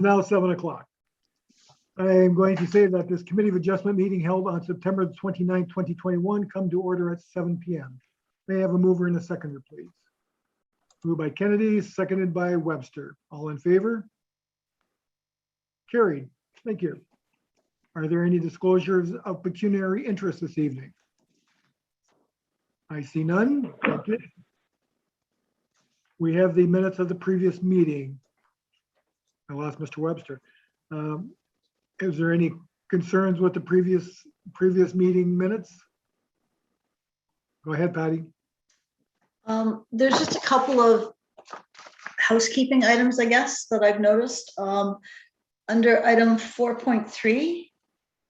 Now 7 o'clock. I am going to say that this Committee of Adjustment meeting held on September 29, 2021 come to order at 7 p.m. May I have a mover and a seconder, please? Moved by Kennedy, seconded by Webster. All in favor? Carried. Thank you. Are there any disclosures of pecuniary interest this evening? I see none. Thank you. We have the minutes of the previous meeting. I lost Mr. Webster. Is there any concerns with the previous meeting minutes? Go ahead, Patty. There's just a couple of housekeeping items, I guess, that I've noticed. Under item 4.3,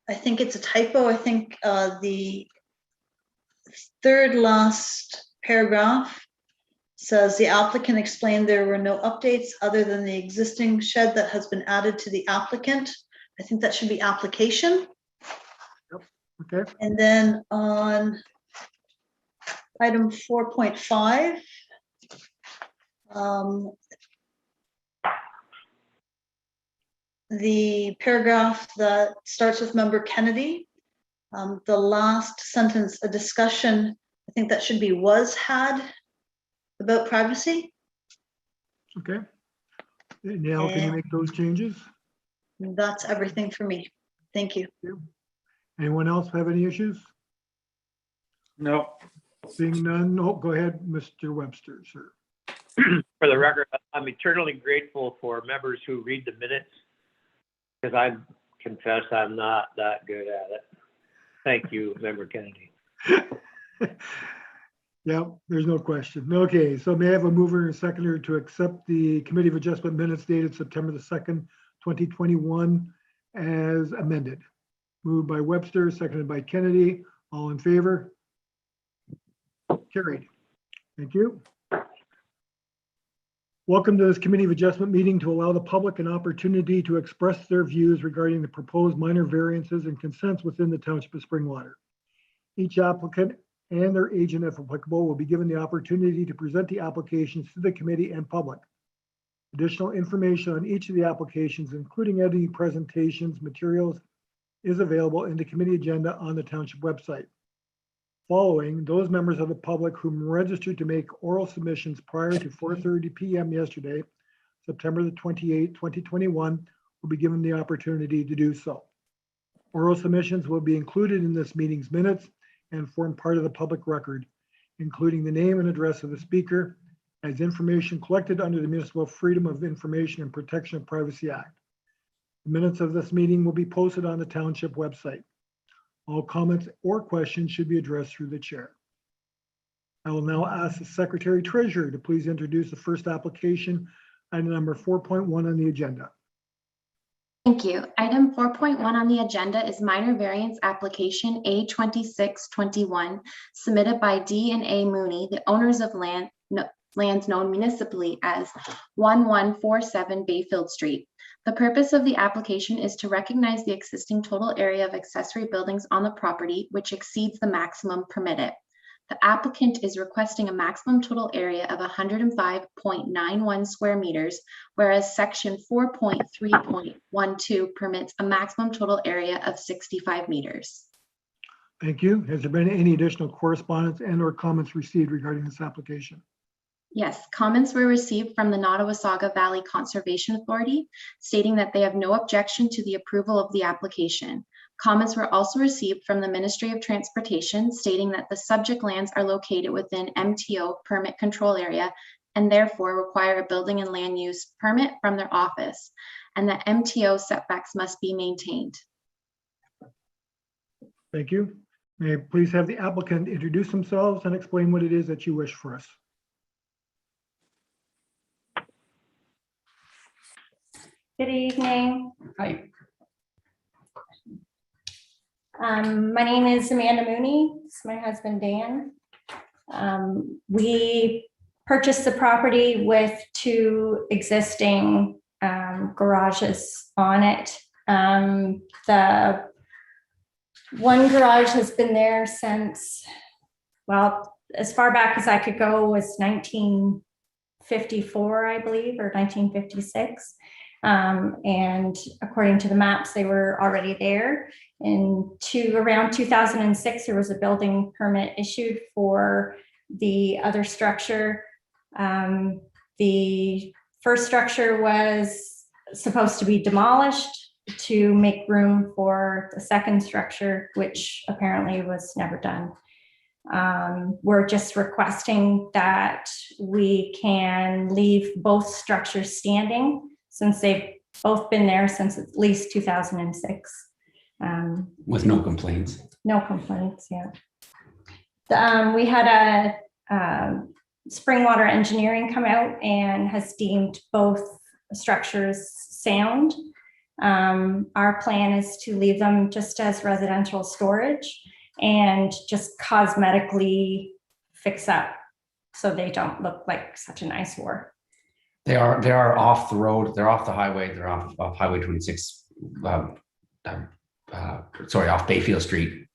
I think it's a typo. I think the third last paragraph says the applicant explained there were no updates other than the existing shed that has been added to the applicant. I think that should be application. Yep. Okay. And then on item 4.5, the paragraph that starts with member Kennedy, the last sentence, a discussion, I think that should be was had about privacy. Okay. Now, can you make those changes? That's everything for me. Thank you. Anyone else have any issues? No. Seeing none, no, go ahead, Mr. Webster, sir. For the record, I'm eternally grateful for members who read the minutes, because I confess I'm not that good at it. Thank you, Member Kennedy. Yeah, there's no question. Okay, so may I have a mover and a seconder to accept the Committee of Adjustment minutes dated September the 2nd, 2021 as amended? Moved by Webster, seconded by Kennedy. All in favor? Carried. Thank you. Welcome to this Committee of Adjustment meeting to allow the public an opportunity to express their views regarding the proposed minor variances and consents within the Township of Springwater. Each applicant and their agent, if applicable, will be given the opportunity to present the applications to the committee and public. Additional information on each of the applications, including any presentations, materials, is available in the committee agenda on the Township website. Following, those members of the public whom registered to make oral submissions prior to 4:30 p.m. yesterday, September the 28th, 2021, will be given the opportunity to do so. Oral submissions will be included in this meeting's minutes and form part of the public record, including the name and address of the speaker, as information collected under the Municipal Freedom of Information and Protection of Privacy Act. The minutes of this meeting will be posted on the Township website. All comments or questions should be addressed through the chair. I will now ask the Secretary Treasurer to please introduce the first application, item number 4.1 on the agenda. Thank you. Item 4.1 on the agenda is minor variance application A2621 submitted by D and A Mooney, the owners of lands known municipally as 1147 Bayfield Street. The purpose of the application is to recognize the existing total area of accessory buildings on the property, which exceeds the maximum permitted. The applicant is requesting a maximum total area of 105.91 square meters, whereas section 4.3.12 permits a maximum total area of 65 meters. Thank you. Has there been any additional correspondence and or comments received regarding this application? Yes, comments were received from the Nottawasaga Valley Conservation Authority stating that they have no objection to the approval of the application. Comments were also received from the Ministry of Transportation stating that the subject lands are located within MTO permit control area and therefore require a building and land use permit from their office, and that MTO setbacks must be maintained. Thank you. May I please have the applicant introduce themselves and explain what it is that you wish for us? Good evening. Hi. My name is Amanda Mooney. This is my husband, Dan. We purchased the property with two existing garages on it. The one garage has been there since, well, as far back as I could go was 1954, I believe, or 1956. And according to the maps, they were already there. Around 2006, there was a building permit issued for the other structure. The first structure was supposed to be demolished to make room for the second structure, which apparently was never done. We're just requesting that we can leave both structures standing since they've both been there since at least 2006. With no complaints. No complaints, yeah. We had a Springwater Engineering come out and has deemed both structures sound. Our plan is to leave them just as residential storage and just cosmetically fix up so they don't look like such an eyesore. They are off the road. They're off the highway. They're off Highway 26. Off Bayfield Street,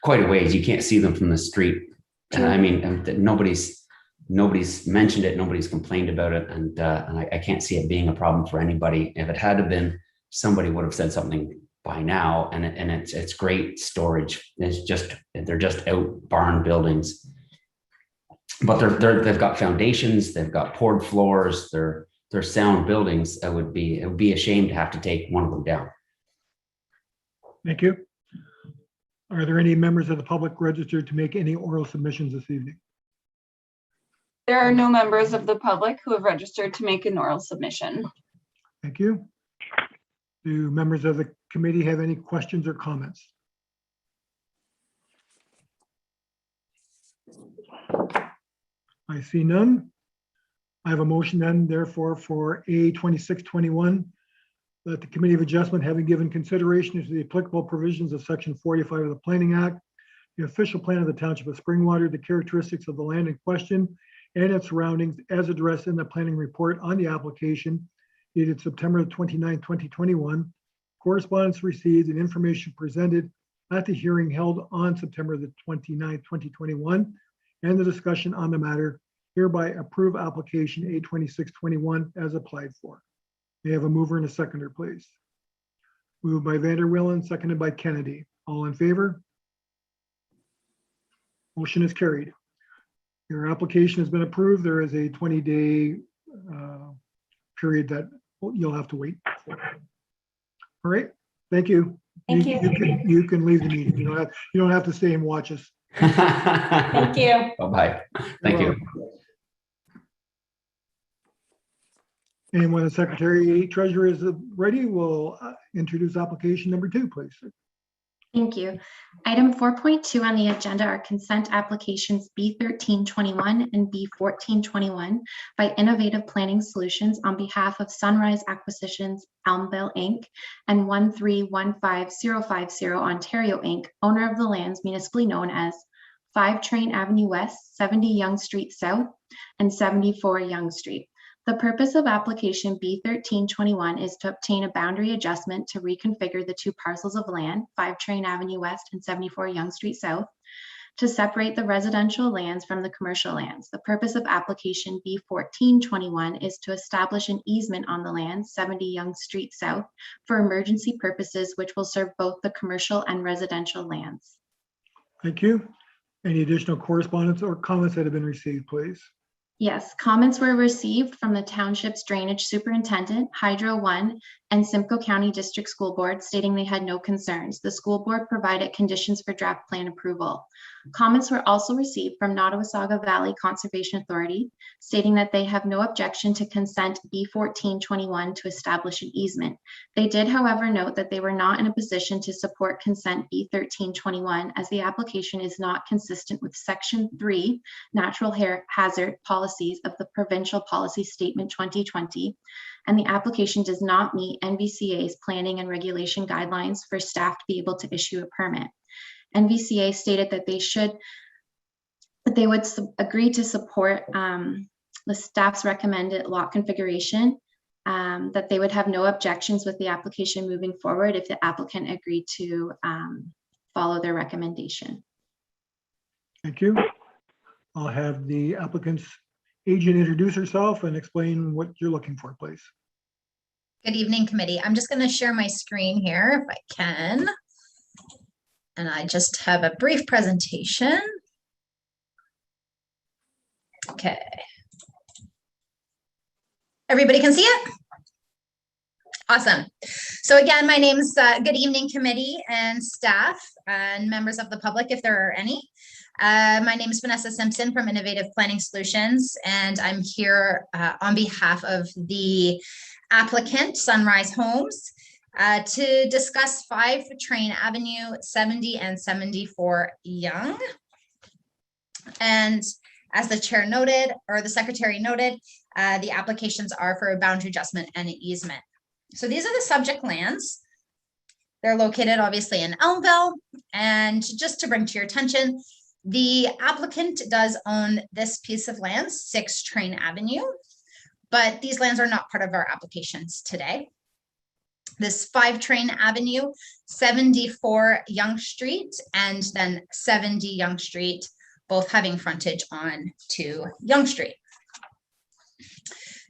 quite a ways. You can't see them from the street. And I mean, nobody's mentioned it. Nobody's complained about it, and I can't see it being a problem for anybody. If it had been, somebody would have said something by now. And it's great storage. They're just out barn buildings, but they've got foundations. They've got poured floors. They're sound buildings. It would be a shame to have to take one of them down. Thank you. Are there any members of the public registered to make any oral submissions this evening? There are no members of the public who have registered to make an oral submission. Thank you. Do members of the committee have any questions or comments? I see none. I have a motion then, therefore, for A 2621, that the Committee of Adjustment, having given consideration to the applicable provisions of Section 45 of the Planning Act, the official plan of the Township of Springwater, the characteristics of the land in question and its surroundings as addressed in the planning report on the application dated September 29, 2021, correspondence received and information presented at the hearing held on September the 29th, 2021, and the discussion on the matter, hereby approve application A 2621 as applied for. May I have a mover and a seconder, please? Moved by Vanderwillen, seconded by Kennedy. All in favor? Motion is carried. Your application has been approved. There is a 20-day period that you'll have to wait for. All right, thank you. Thank you. You can leave the meeting. You don't have to stay and watch us. Thank you. Bye-bye. Thank you. And when the Secretary Treasurer is ready, we'll introduce application number 2, please. Thank you. Item 4.2 on the agenda are consent applications B1321 and B1421 by Innovative Planning Solutions on behalf of Sunrise Acquisitions, Elmville Inc. and 1315050 Ontario Inc., owner of the lands municipally known as 5 Train Avenue West, 70 Yonge Street South, and 74 Yonge Street. The purpose of application B1321 is to obtain a boundary adjustment to reconfigure the 2 parcels of land, 5 Train Avenue West and 74 Yonge Street South, to separate the residential lands from the commercial lands. The purpose of application B1421 is to establish an easement on the land, 70 Yonge Street South, for emergency purposes, which will serve both the commercial and residential lands. Thank you. Any additional correspondence or comments that have been received, please? Yes, comments were received from the township's drainage superintendent, Hydro One, and Simcoe County District School Board stating they had no concerns. The school board provided conditions for draft plan approval. Comments were also received from Nottawasaga Valley Conservation Authority stating that they have no objection to consent B1421 to establish an easement. They did, however, note that they were not in a position to support consent B1321 as the application is not consistent with Section 3 Natural Hazard Policies of the Provincial Policy Statement 2020, and the application does not meet NVCA's planning and regulation guidelines for staff to be able to issue a permit. NVCA stated that they would agree to support the staff's recommended lot configuration, that they would have no objections with the application moving forward if the applicant agreed to follow their recommendation. Thank you. I'll have the applicant's agent introduce herself and explain what you're looking for, please. Good evening, committee. I'm just going to share my screen here if I can. And I just have a brief presentation. Okay. Everybody can see it? Awesome. So again, my name's good evening, committee and staff and members of the public, if there are any. My name is Vanessa Simpson from Innovative Planning Solutions, and I'm here on behalf of the applicant, Sunrise Homes, to discuss 5 Train Avenue, 70 and 74 Young. And as the chair noted, or the secretary noted, the applications are for a boundary adjustment and an easement. So these are the subject lands. They're located obviously in Elmville. And just to bring to your attention, the applicant does own this piece of land, 6 Train Avenue, but these lands are not part of our applications today. This 5 Train Avenue, 74 Young Street, and then 70 Young Street, both having frontage on to Young Street.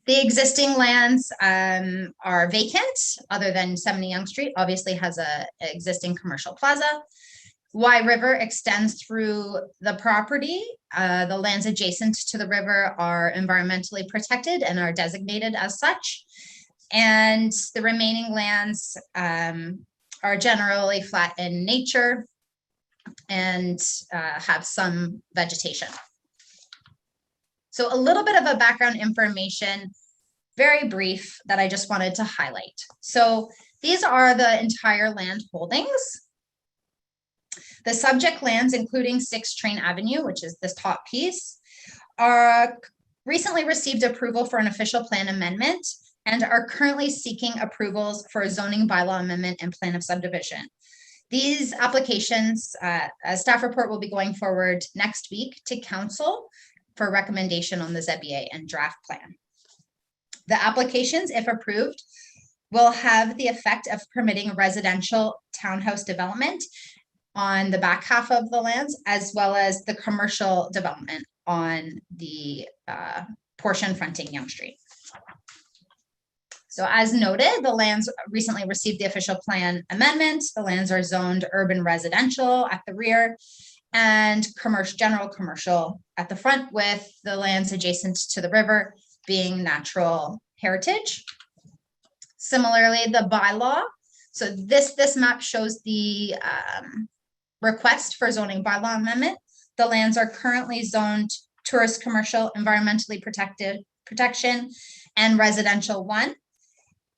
The existing lands are vacant, other than 70 Young Street, obviously has a existing commercial plaza. Wye River extends through the property. The lands adjacent to the river are environmentally protected and are designated as such. And the remaining lands are generally flat in nature and have some vegetation. So a little bit of a background information, very brief, that I just wanted to highlight. So these are the entire land holdings. The subject lands, including 6 Train Avenue, which is this top piece, are recently received approval for an official plan amendment and are currently seeking approvals for a zoning bylaw amendment and plan of subdivision. These applications, a staff report will be going forward next week to council for recommendation on the ZBA and draft plan. The applications, if approved, will have the effect of permitting residential townhouse development on the back half of the lands, as well as the commercial development on the portion fronting Young Street. So as noted, the lands recently received the official plan amendment. The lands are zoned urban residential at the rear and general commercial at the front, with the lands adjacent to the river being natural heritage. Similarly, the bylaw. So this map shows the request for zoning bylaw amendment. The lands are currently zoned tourist commercial, environmentally protection, and residential 1.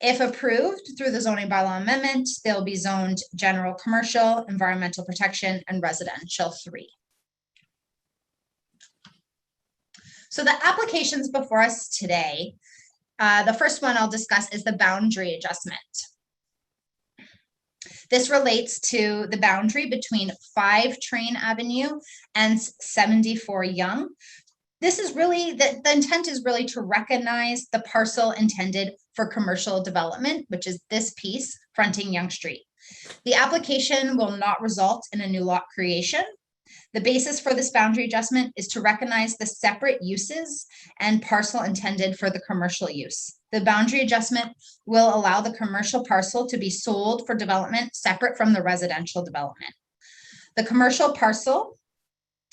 If approved through the zoning bylaw amendment, they'll be zoned general commercial, environmental protection, and residential 3. So the applications before us today, the first one I'll discuss is the boundary adjustment. This relates to the boundary between 5 Train Avenue and 74 Young. This is really, the intent is really to recognize the parcel intended for commercial development, which is this piece fronting Young Street. The application will not result in a new lot creation. The basis for this boundary adjustment is to recognize the separate uses and parcel intended for the commercial use. The boundary adjustment will allow the commercial parcel to be sold for development separate from the residential development. The commercial parcel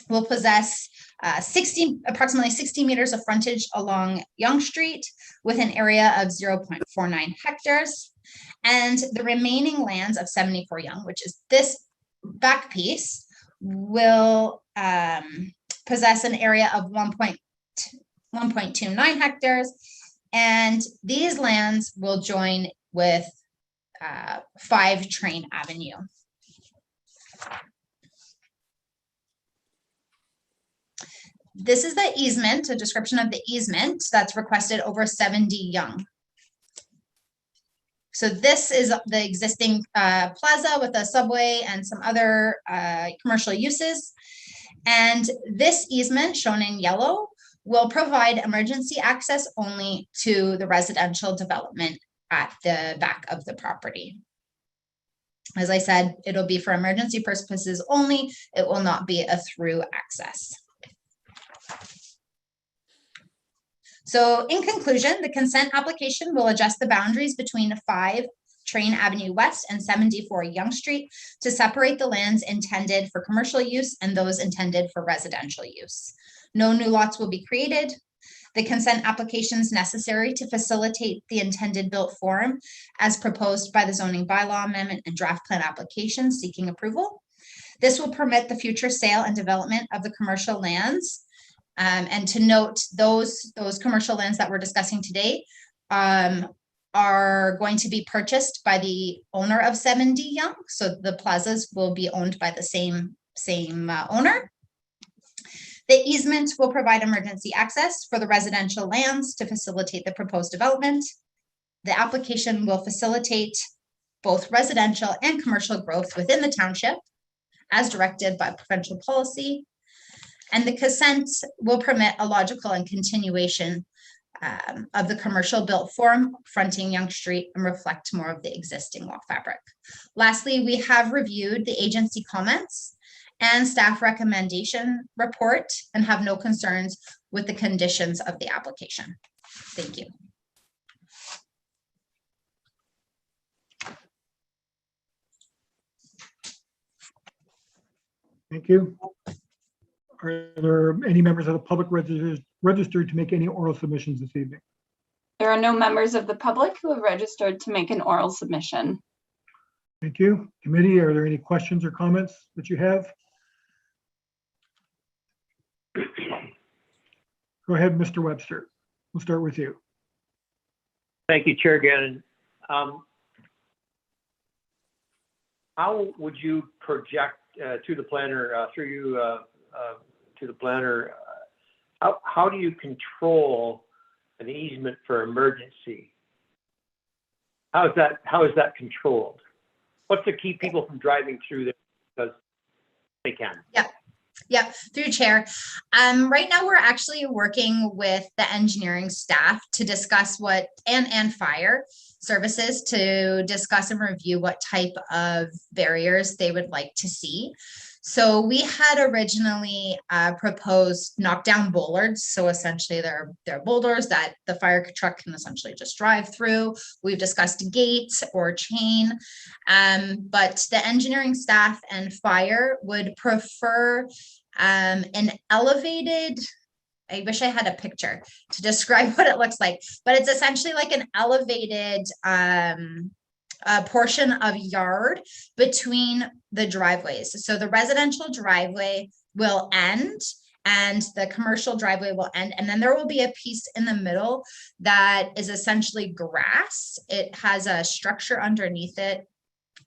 will possess approximately 60 meters of frontage along Young Street with an area of 0.49 hectares. And the remaining lands of 74 Young, which is this back piece, will possess an area of 1.29 hectares. And these lands will join with 5 Train Avenue. This is the easement, a description of the easement that's requested over 70 Young. So this is the existing plaza with a subway and some other commercial uses. And this easement, shown in yellow, will provide emergency access only to the residential development at the back of the property. As I said, it'll be for emergency purposes only. It will not be a through access. So in conclusion, the consent application will adjust the boundaries between 5 Train Avenue West and 74 Yonge Street to separate the lands intended for commercial use and those intended for residential use. No new lots will be created. The consent application is necessary to facilitate the intended built form as proposed by the zoning bylaw amendment and draft plan application seeking approval. This will permit the future sale and development of the commercial lands. And to note, those commercial lands that we're discussing today are going to be purchased by the owner of 70 Yonge. So the plazas will be owned by the same owner. The easement will provide emergency access for the residential lands to facilitate the proposed development. The application will facilitate both residential and commercial growth within the township as directed by provincial policy. And the consent will permit a logical and continuation of the commercial built form fronting Yonge Street and reflect more of the existing walk fabric. Lastly, we have reviewed the agency comments and staff recommendation report and have no concerns with the conditions of the application. Thank you. Thank you. Are there any members of the public registered to make any oral submissions this evening? There are no members of the public who have registered to make an oral submission. Thank you. Committee, are there any questions or comments that you have? Go ahead, Mr. Webster. We'll start with you. Thank you, Chair Gannon. How would you project to the planner, through you to the planner, how do you control an easement for emergency? How is that controlled? What's to keep people from driving through there because they can? Yeah, through chair. Right now we're actually working with the engineering staff to discuss what and fire services to discuss and review what type of barriers they would like to see. So we had originally proposed knockdown bollards. So essentially they're boulders that the fire truck can essentially just drive through. We've discussed gates or chain, but the engineering staff and fire would prefer an elevated, I wish I had a picture to describe what it looks like, but it's essentially like an elevated a portion of yard between the driveways. So the residential driveway will end and the commercial driveway will end. And then there will be a piece in the middle that is essentially grass. It has a structure underneath it,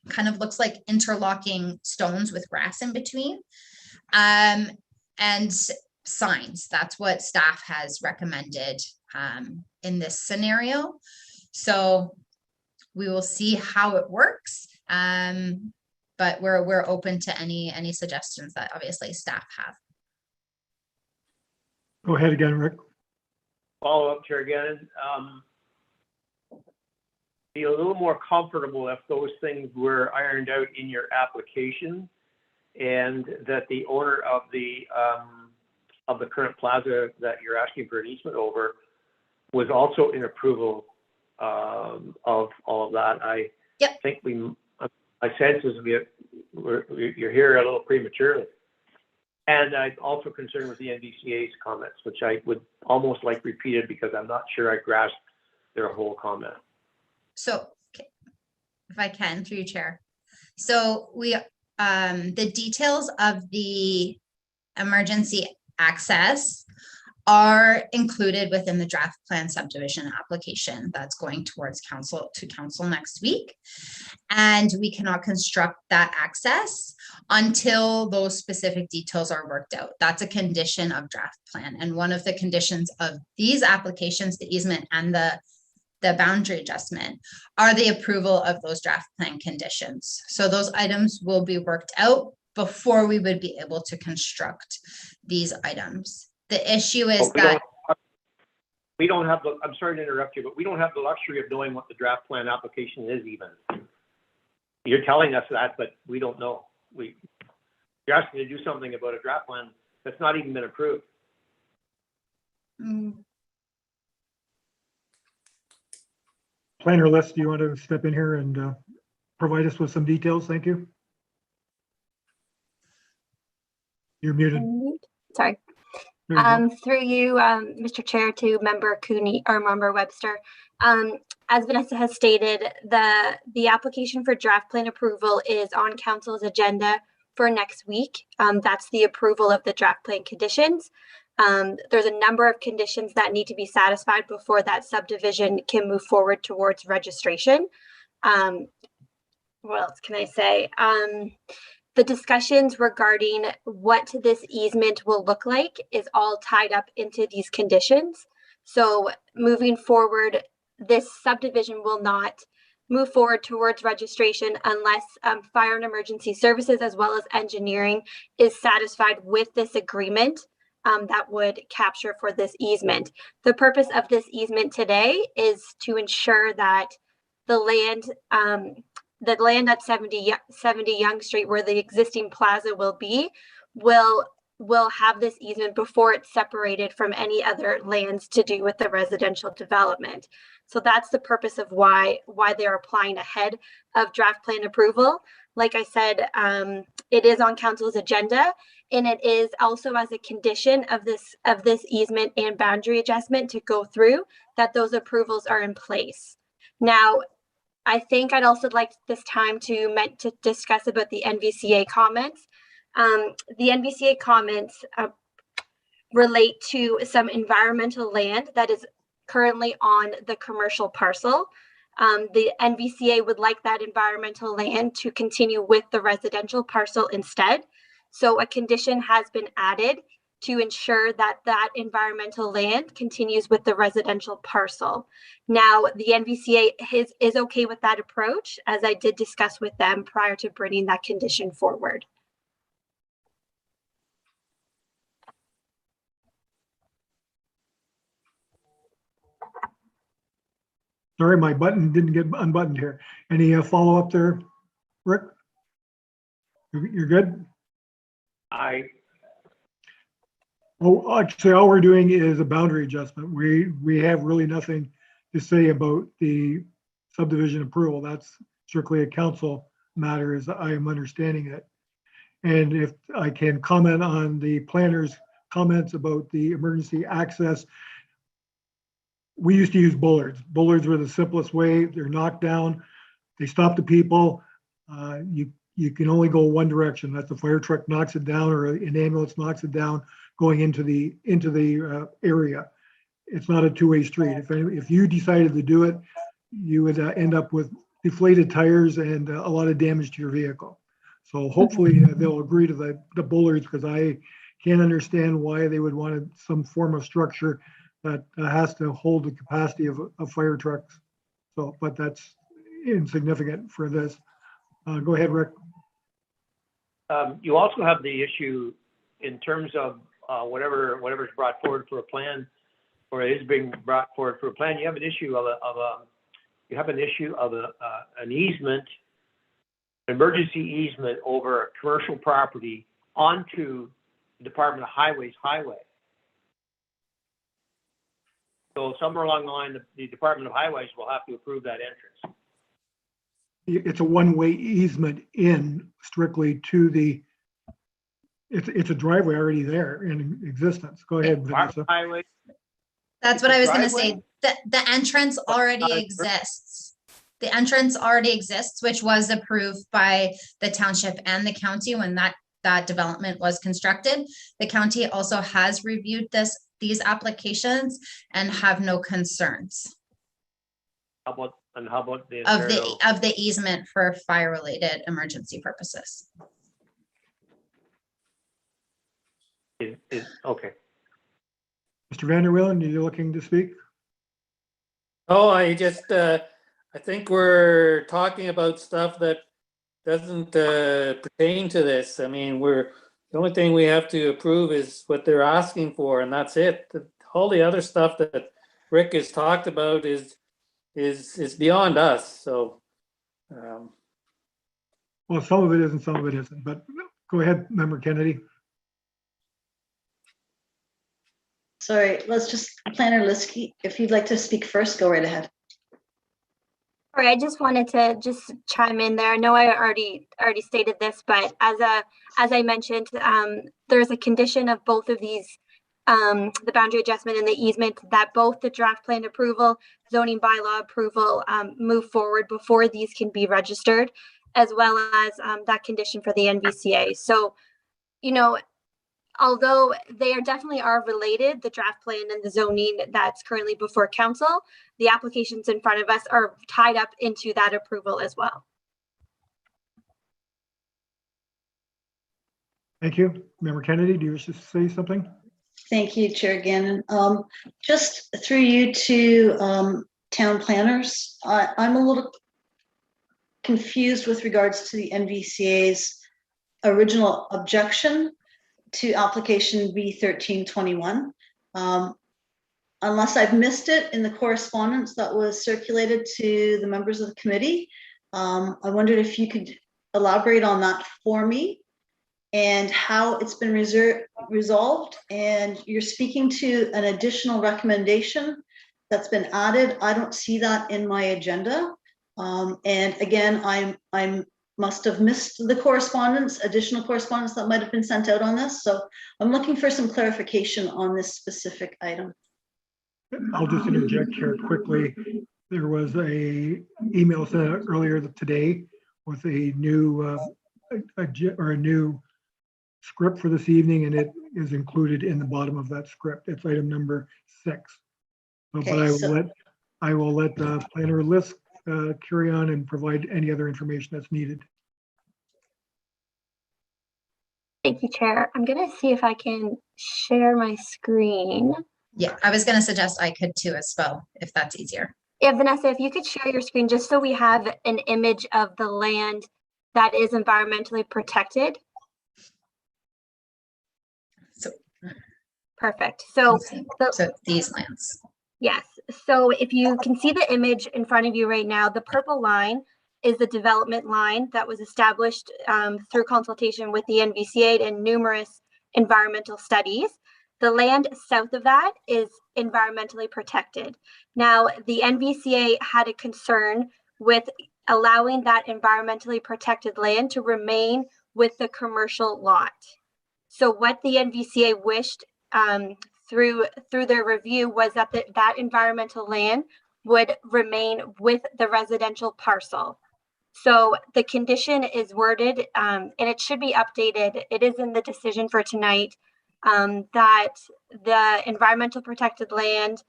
kind of looks like interlocking stones with grass in between. And signs, that's what staff has recommended in this scenario. So we will see how it works, but we're open to any suggestions that obviously staff have. Go ahead again, Rick. Follow up, Chair Gannon. Be a little more comfortable if those things were ironed out in your application, and that the owner of the current plaza that you're asking for an easement over was also in approval of all of that. I think my sense is you're here a little prematurely. And I'm also concerned with the NVCA's comments, which I would almost like repeated because I'm not sure I grasped their whole comment. So if I can, through you, Chair. So we, the details of the emergency access are included within the draft plan subdivision application that's going towards council next week. And we cannot construct that access until those specific details are worked out. That's a condition of draft plan. And one of the conditions of these applications, the easement and the boundary adjustment, are the approval of those draft plan conditions. So those items will be worked out before we would be able to construct these items. The issue is that we don't have the, I'm sorry to interrupt you, but we don't have the luxury of knowing what the draft plan application is even. You're telling us that, but we don't know. You're asking to do something about a draft plan that's not even been approved. Planner list, do you want to step in here and provide us with some details? Thank you. You're muted. Sorry. There you go. Through you, Mr. Chair, to Member Cooney or Member Webster. As Vanessa has stated, the application for draft plan approval is on council's agenda for next week. That's the approval of the draft plan conditions. There's a number of conditions that need to be satisfied before that subdivision can move forward towards registration. What else can I say? The discussions regarding what this easement will look like is all tied up into these conditions. So moving forward, this subdivision will not move forward towards registration unless fire and emergency services as well as engineering is satisfied with this agreement that would capture for this easement. The purpose of this easement today is to ensure that the land at 70 Young Street, where the existing plaza will be, will have this easement before it's separated from any other lands to do with the residential development. So that's the purpose of why they're applying ahead of draft plan approval. Like I said, it is on council's agenda, and it is also as a condition of this easement and boundary adjustment to go through that those approvals are in place. Now, I think I'd also like this time to discuss about the NVCA comments. The NVCA comments relate to some environmental land that is currently on the commercial parcel. The NVCA would like that environmental land to continue with the residential parcel instead. So a condition has been added to ensure that that environmental land continues with the residential parcel. Now, the NVCA is okay with that approach, as I did discuss with them prior to bringing that condition forward. Sorry, my button didn't get unbuttoned here. Any follow-up there, Rick? You're good? Oh, actually, all we're doing is a boundary adjustment. We have really nothing to say about the subdivision approval. That's strictly a council matter, as I am understanding it. And if I can comment on the planner's comments about the emergency access, we used to use bollards. Bollards were the simplest way. They're knocked down. They stop the people. You can only go one direction. That's the fire truck knocks it down or an ambulance knocks it down going into the area. It's not a two-way street. If you decided to do it, you would end up with deflated tires and a lot of damage to your vehicle. So hopefully they'll agree to the bollards, because I can't understand why they would want some form of structure that has to hold the capacity of fire trucks. So, but that's insignificant for this. Go ahead, Rick. You also have the issue in terms of whatever's brought forward for a plan, or is being brought forward for a plan. You have an issue of an easement, emergency easement over a commercial property onto the Department of Highways highway. So somewhere along the line, the Department of Highways will have to approve that entrance. It's a one-way easement in strictly to the, it's a driveway already there in existence. Go ahead, Vanessa. Highway. That's what I was gonna Driveway? say. The entrance already exists. The entrance already exists, which was approved by the township and the county when that development was constructed. The county also has reviewed these applications and have no concerns How about the of the easement for fire-related emergency purposes. Okay. Mr. Vanderwillen, are you looking to speak? Oh, I think we're talking about stuff that doesn't pertain to this. I mean, the only thing we have to approve is what they're asking for, and that's it. All the other stuff that Rick has talked about is beyond us. So, Well, some of it is and some of it isn't, but go ahead, Member Kennedy. Sorry, let's just, Planner Liskey, if you'd like to speak first, go right ahead. Sorry, I just wanted to just chime in there. I know I already stated this, but as I mentioned, there's a condition of both of these, the boundary adjustment and the easement, that both the draft plan approval, zoning bylaw approval, move forward before these can be registered, as well as that condition for the NVCA. So, you know, although they definitely are related, the draft plan and the zoning that's currently before council, the applications in front of us are tied up into that approval as well. Thank you. Member Kennedy, do you wish to say something? Thank you, Chair Gannon. Just through you to town planners, I'm a little confused with regards to the NVCA's original objection to application B1321. Unless I've missed it in the correspondence that was circulated to the members of the committee, I wondered if you could elaborate on that for me and how it's been resolved. And you're speaking to an additional recommendation that's been added. I don't see that in my agenda. And again, I'm must have missed the correspondence, additional correspondence that might have been sent out on this. So I'm looking for some clarification on this specific item. I'll just interject here quickly. There was a email sent out earlier today with a new a new script for this evening, and it is included in the bottom of that script. It's item number 6. So, Okay, but I will let the planner list carry on and provide any other information that's needed. Thank you, Chair. I'm gonna see if I can share my screen. Yeah, I was going to suggest I could too as well, if that's easier. Yeah, Vanessa, if you could share your screen just so we have an image of the land that is environmentally protected. So, Perfect. So these lands. yes. So if you can see the image in front of you right now, the purple line is the development line that was established through consultation with the NVCA and numerous environmental studies. The land south of that is environmentally protected. Now, the NVCA had a concern with allowing that environmentally protected land to remain with the commercial lot. So what the NVCA wished through their review was that that environmental land would remain with the residential parcel. So the condition is worded, and it should be updated. It is in the decision for tonight, that the environmental protected land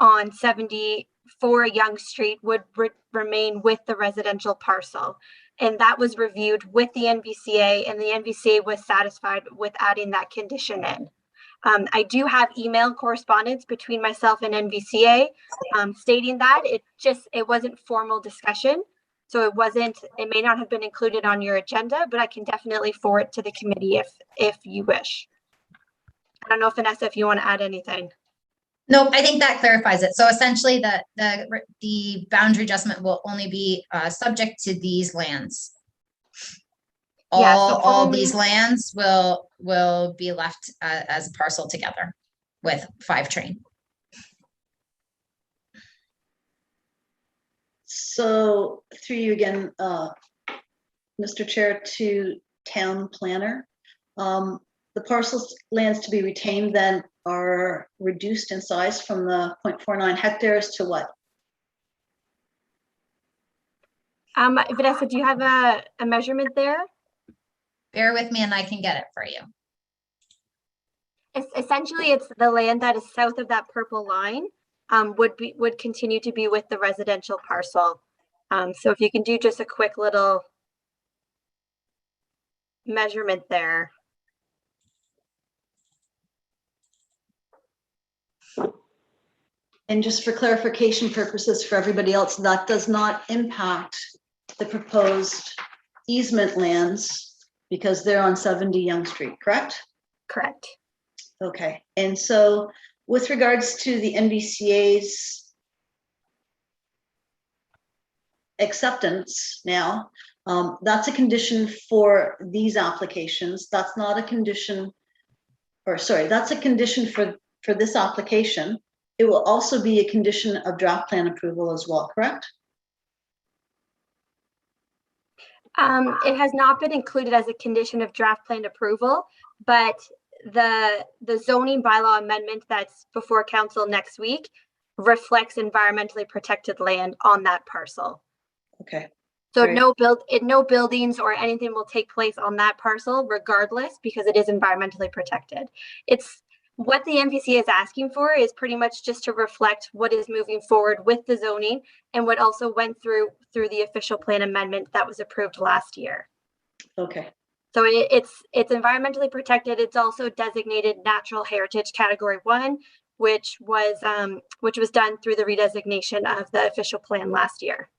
on 74 Yonge Street would remain with the residential parcel. And that was reviewed with the NVCA, and the NVCA was satisfied with adding that condition in. I do have email correspondence between myself and NVCA stating that it wasn't formal discussion. So it may not have been included on your agenda, but I can definitely forward it to the committee if you wish. I don't know, Vanessa, if you want to add anything. No, I think that clarifies it. So essentially the boundary adjustment will only be subject to these lands. All these lands will be left as a parcel together with 5 train. So through you again, Mr. Chair, to town planner, the parcels lands to be retained then are reduced in size from the 0.49 hectares to what? Vanessa, do you have a measurement there? Bear with me and I can get it for you. Essentially, it's the land that is south of that purple line would continue to be with the residential parcel. So if you can do just a quick little measurement there. And just for clarification purposes for everybody else, that does not impact the proposed easement lands because they're on 70 Yonge Street, correct? Correct. Okay, and so with regards to the NVCA's acceptance now, that's a condition for these applications. That's not a condition, or sorry, that's a condition for this application. It will also be a condition of draft plan approval as well, correct? It has not been included as a condition of draft plan approval, but the zoning bylaw amendment that's before council next week reflects environmentally protected land on that parcel. Okay, So Great. no buildings or anything will take place on that parcel regardless, because it is environmentally protected. It's what the MPC is asking for is pretty much just to reflect what is moving forward with the zoning and what also went through the official plan amendment that was approved last year. okay, So it's environmentally protected. It's also designated natural heritage category 1, which was done through the redesignation of the official plan last year.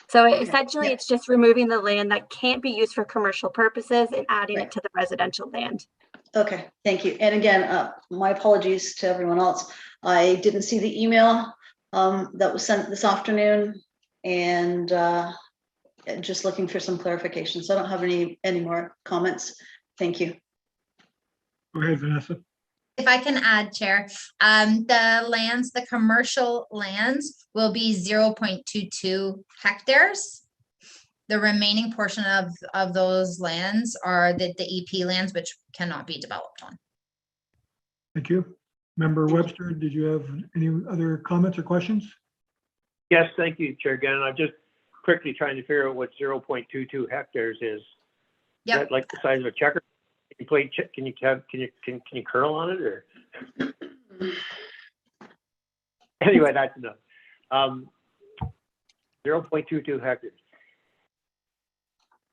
So essentially, yeah. it's just removing the land that can't be used for commercial purposes and adding Right. it to the residential land. Okay, thank you. And again, my apologies to everyone else. I didn't see the email that was sent this afternoon, and just looking for some clarification. So I don't have any more comments. Thank you. Go ahead, Vanessa. If I can add, Chair, the commercial lands will be 0.22 hectares. The remaining portion of those lands are the EP lands, which cannot be developed on. Thank you. Member Webster, did you have any other comments or questions? Yes, thank you, Chair Gannon. I'm just quickly trying to figure out what 0.22 hectares is. Is Yep. that like the size of a checker? Can you curl on it, or? Anyway, that's enough. 0.22 hectares.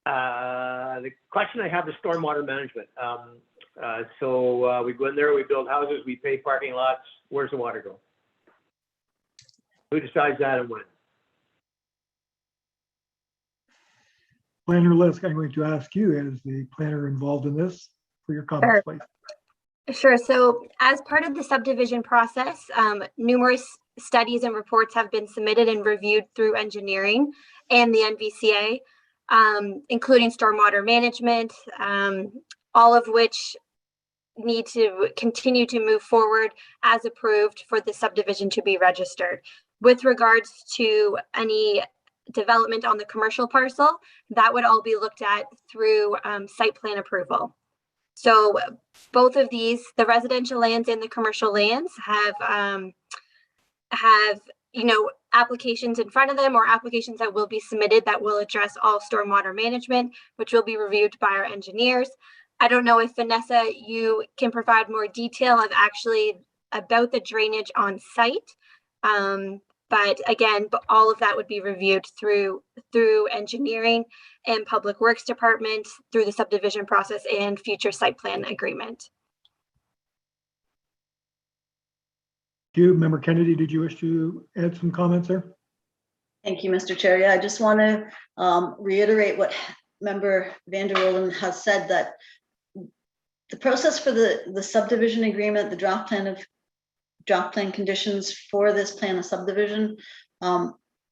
The question I have is stormwater management. So we go in there, we build houses, we pay parking lots. Where's the water go? Who decides that and when? Planner Lisk, I'm going to ask you as the planner involved in this for your comments, please. Sure. So as part of the subdivision process, numerous studies and reports have been submitted and reviewed through engineering and the NVCA, including stormwater management, all of which need to continue to move forward as approved for the subdivision to be registered. With regards to any development on the commercial parcel, that would all be looked at through site plan approval. So both of these, the residential lands and the commercial lands, have applications in front of them, or applications that will be submitted that will address all stormwater management, which will be reviewed by our engineers. I don't know if Vanessa, you can provide more detail about the drainage on site. But again, all of that would be reviewed through engineering and public works department, through the subdivision process and future site plan agreement. You, Member Kennedy, did you wish to add some comments there? Thank you, Mr. Chair. Yeah, I just want to reiterate what Member Van der Wilden has said, that the process for the subdivision agreement, the draft plan conditions for this plan of subdivision,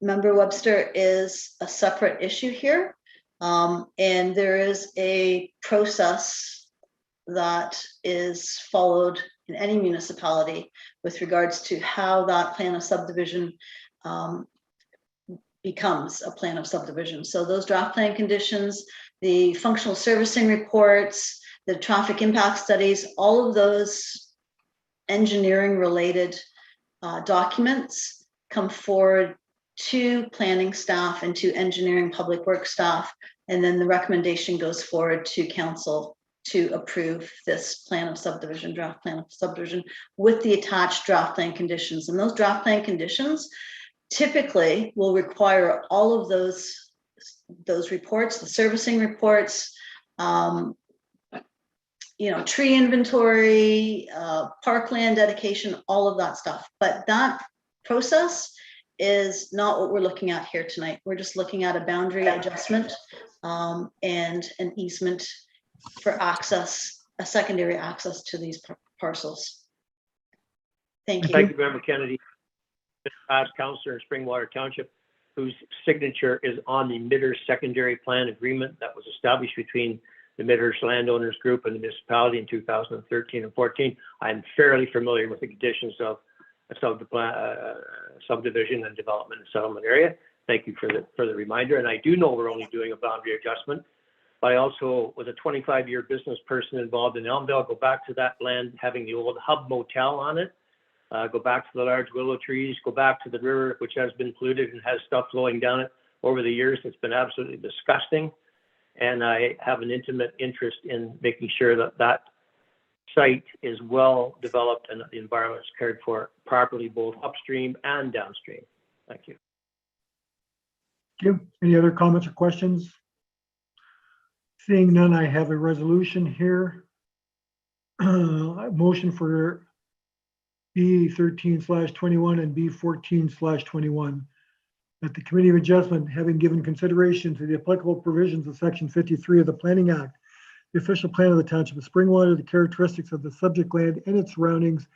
Member Webster, is a separate issue here. And there is a process that is followed in any municipality with regards to how that plan of subdivision becomes a plan of subdivision. So those draft plan conditions, the functional servicing reports, the traffic impact studies, all of those engineering related documents come forward to planning staff and to engineering public works staff, and then the recommendation goes forward to council to approve this plan of subdivision, draft plan of subdivision, with the attached draft plan conditions. And those draft plan conditions typically will require all of those reports, the servicing reports, tree inventory, parkland dedication, all of that stuff. But that process is not what we're looking at here tonight. We're just looking at a boundary adjustment and an easement for access, a secondary access to these parcels. Thank you. Thank you, Member Kennedy. Past councillor in Springwater Township, whose signature is on the Midhurst Secondary Plan Agreement that was established between the Midhurst Landowners Group and the municipality in 2013 and 14. I'm fairly familiar with the conditions of the subdivision and development and settlement area. thank you for the reminder. And I do know we're only doing a boundary adjustment. But I also was a 25-year business person involved in Elmville. Go back to that land having the old Hub Motel on it. Go back to the large willow trees. Go back to the river, which has been polluted and has stuff flowing down it over the years. It's been absolutely disgusting. And I have an intimate interest in making sure that that site is well developed and that the environment is cared for properly, both upstream and downstream. Thank you. Thank you. Any other comments or questions? Seeing none, I have a resolution here. Motion for B 13/21 and B 14/21. That the Committee of Adjustment, having given consideration to the applicable provisions of Section 53 of the Planning Act, the official plan of the Township of Springwater, the characteristics of the subject land and its surroundings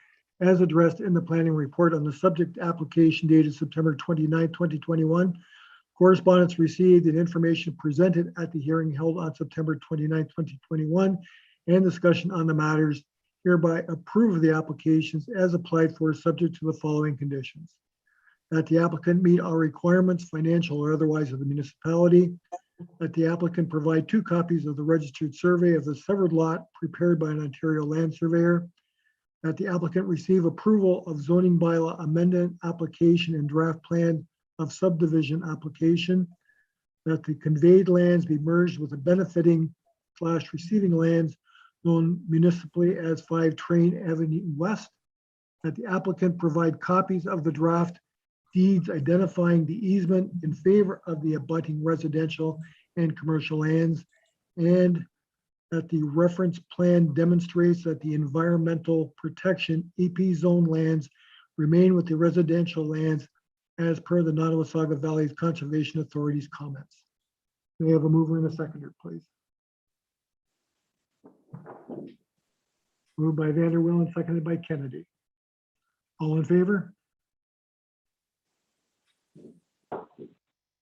as addressed in the planning report on the subject application dated September 29, 2021, correspondence received and information presented at the hearing held on September 29, 2021, and discussion on the matters, hereby approve the applications as applied for, subject to the following conditions. That the applicant meet all requirements, financial or otherwise, of the municipality. That the applicant provide 2 copies of the registered survey of the severed lot prepared by an Ontario land surveyor. That the applicant receive approval of zoning bylaw amendment application and draft plan of subdivision application. That the conveyed lands be merged with the benefiting/receiving lands known municipally as 5 Train Avenue West. That the applicant provide copies of the draft deeds identifying the easement in favor of the abutting residential and commercial lands, and that the reference plan demonstrates that the environmental protection EP zone lands remain with the residential lands as per the Nottawasaga Valley Conservation Authority's comments. May I have a mover and a seconder, please? Moved by Vanderwill and seconded by Kennedy. All in favor?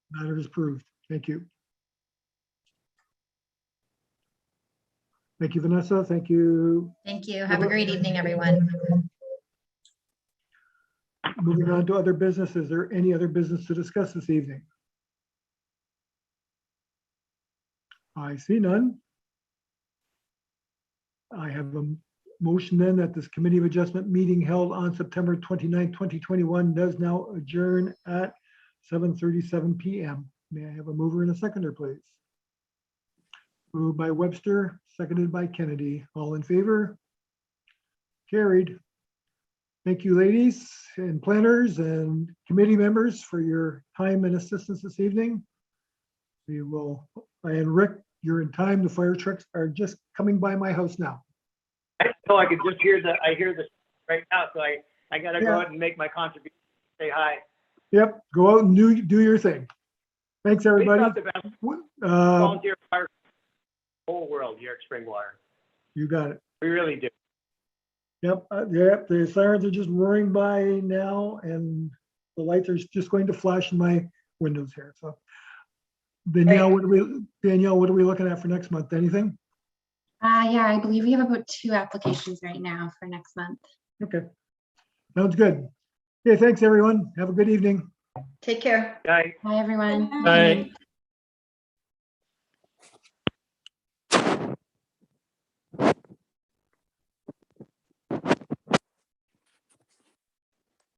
Matter is approved. Thank you. Thank you, Vanessa. Thank you. Thank you. Have a great evening, everyone. Moving on to other business. Is there any other business to discuss this evening? I see none. I have a motion then that this Committee of Adjustment meeting held on September 29, 2021 does now adjourn at 7:37 p.m. May I have a mover and a seconder, please? Moved by Webster, seconded by Kennedy. All in favor? Carried. Thank you, ladies and planners and committee members, for your time and assistance this evening. We will, and Rick, you're in time. The fire trucks are just coming by my house now. I could just hear I hear this right now, so I gotta go out and make my contribution. Say hi. Yep, go out and do your thing. Thanks, everybody. We've got the best volunteer fire in the whole world here at Springwater. You got it. We really do. Yep, yep. The sirens are just roaring by now, and the lights are just going to flash in my windows here. So, Danielle, what are we looking at for next month? Anything? Yeah, I believe we have about 2 applications right now for next month. Okay, sounds good. Okay, thanks, everyone. Have a good evening. Take care. Bye. Bye, everyone. Bye.